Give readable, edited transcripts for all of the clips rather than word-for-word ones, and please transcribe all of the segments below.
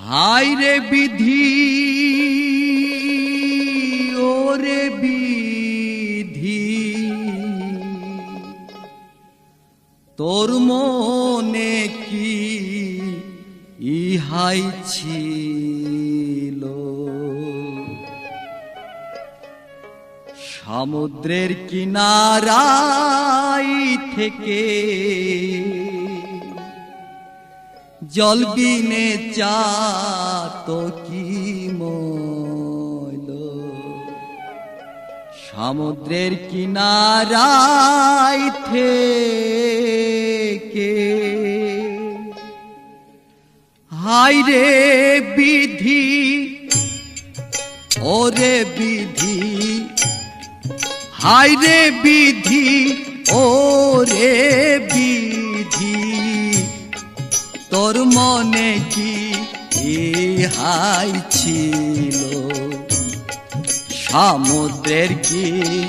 হায় রে বিধি ওরে বিধি তোর মনে কি ইহাই ছিল সমুদ্রের কিনারায় থেকে জল বিনে চাত কি মইল সমুদ্রের কিনারায় থেকে হায় রে বিধি ওরে বিধি হায় রে বিধি ওরে বিধি তোর মনে কি ইহাই ছিল সমুদ্রের কিনারায়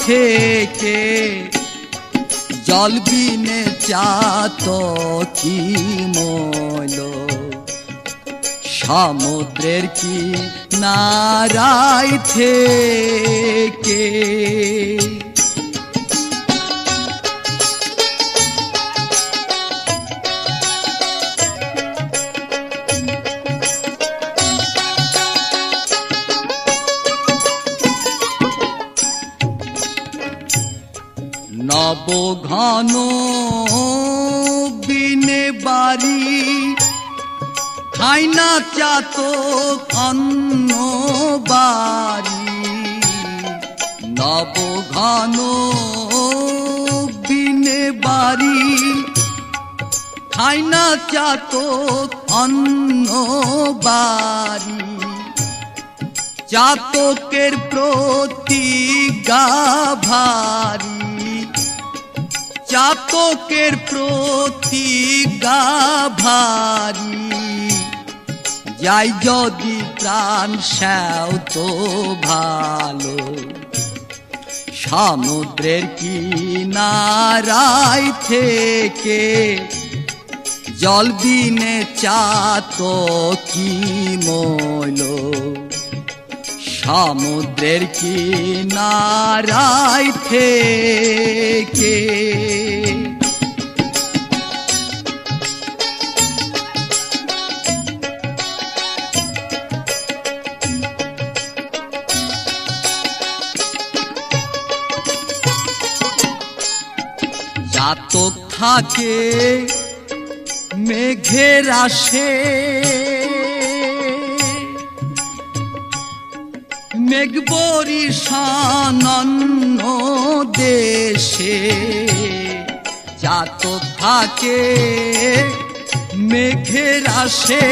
থেকে জল বিনে চাত কি মইল সমুদ্রের কিনারায় থেকে নব ঘন বিনে বাড়ি খাই না চাত অন্ন বাড়ি নব ঘন বিনে বাড়ি খাই না চাত অন্ন বাড়ি চাতকের প্রতিজ্ঞা ভারী চাতকের প্রতিজ্ঞা ভারী যাই যদি প্রাণ সেও তো ভালো সমুদ্রের কিনারায় থেকে জল বিনে চাত কি মইল সমুদ্রের কিনারায় থেকে চাতক থাকে মেঘের আসে মেঘ বরিশান অন্য দেশে চাতক থাকে মেঘের আসে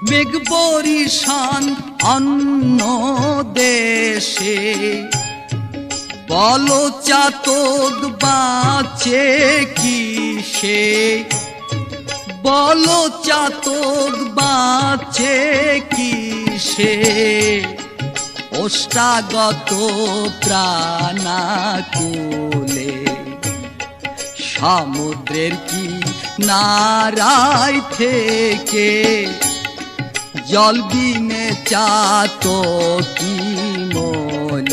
মেঘ বরিশান অন্য দেশে বলো চাতক বাঁচে কিসে বলো চাতক বাঁচে কিসে ওষ্ঠাগত প্রাণাকুলে সমুদ্রের কিনারায় থেকে জল বিনে চাত কি মইল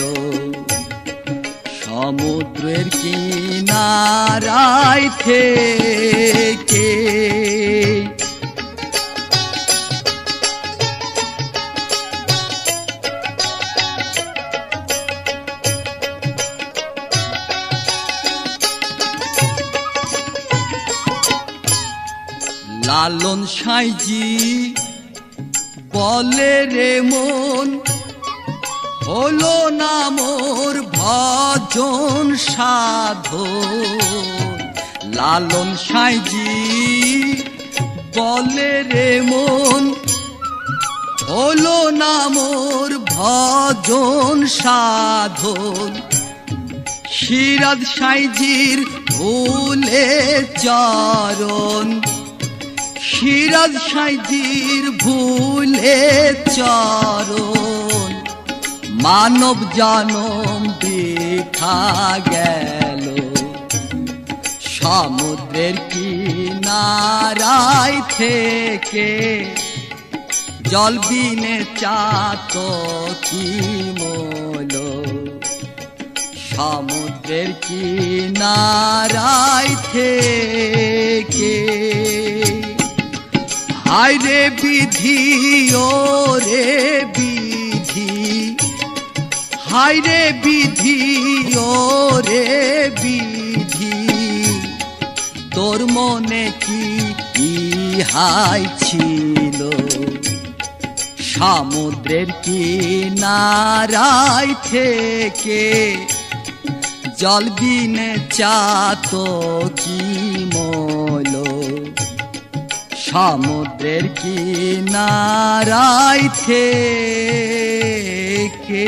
সমুদ্রের কিনারায় থেকে লালন সাইজি বলে রে মন হলো না মোর ভজন সাধন লালন সাইজি বলে রে মন হলো না মোর ভজন সাধন সিরাজ সাইজির ভুলে চরণ সিরাজ সাইজির ভুলে চরণ মানব জনম বৃথা গেল সমুদ্রের কিনারায় থেকে জল বিনে চাত কি মলো। সমুদ্রের কিনারায় থেকে হায় রে বিধি ও রে বিধি, হায় রে বিধি ও রে বিধি, তোর মনে কি ইহাই ছিল। সমুদ্রের কিনারায় থেকে জল বিনে চাত কি মলো। সমুদ্রের কিনারায় থেকে